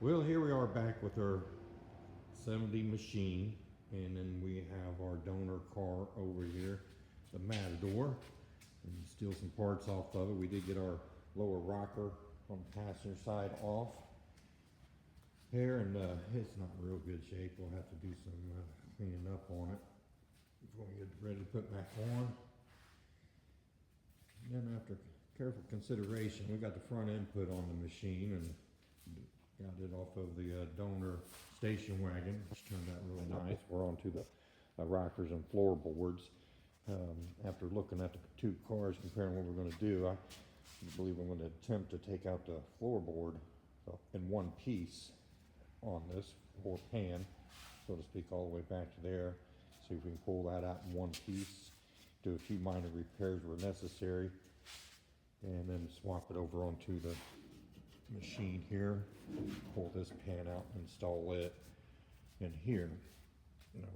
Well, here we are back with our 70 machine, and then we have our donor car over here, the Matador, and steal some parts off of it. We did get our lower rocker on the passenger side off here, and it's not in real good shape. We'll have to do some cleaning up on it before we get ready to put back on. And then after careful consideration, we got the front end put on the machine and got it off of the donor station wagon, which turned out really nice. We're onto the rockers and floorboards. After looking at the two cars, comparing what we're going to do, I believe I'm going to attempt to take out the floorboard in one piece on this floor pan, so to speak, all the way back to there. See if we can pull that out in one piece, do a few minor repairs where necessary, and then swap it over onto the machine here, pull this pan out, install it in here.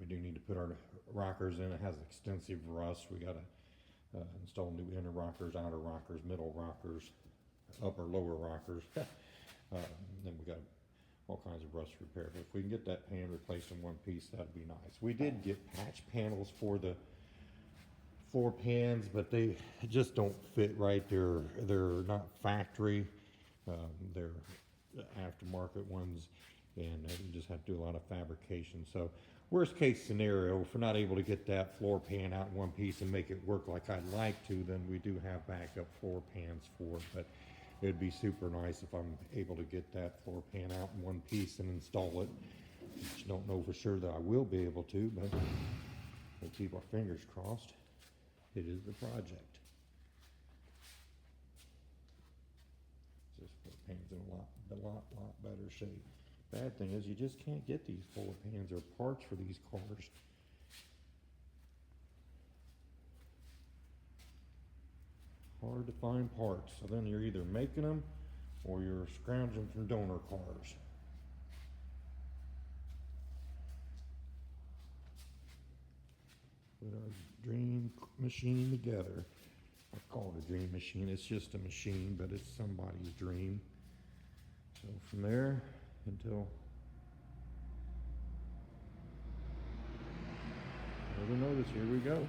We do need to put our rockers in. It has extensive rust. We got to install new inner rockers, outer rockers, middle rockers, upper, lower rockers. Then we got all kinds of rust repair. But if we can get that pan replaced in one piece, that'd be nice. We did get patch panels for the floor pans, but they just don't fit right. They're not factory. They're aftermarket ones, and you just have to do a lot of fabrication. So worst case scenario, if we're not able to get that floor pan out in one piece and make it work like I'd like to, then we do have backup floor pans for it. But it'd be super nice if I'm able to get that floor pan out in one piece and install it. Which don't know for sure that I will be able to, but we'll keep our fingers crossed. It is the project. This floor pan's in a lot better shape. Bad thing is you just can't get these floor pans or parts for these cars. Hard to find parts. So then you're either making them or you're scrounging from donor cars. Put our dream machine together. I call it a dream machine. It's just a machine, but it's somebody's dream. So from there until further notice, here we go.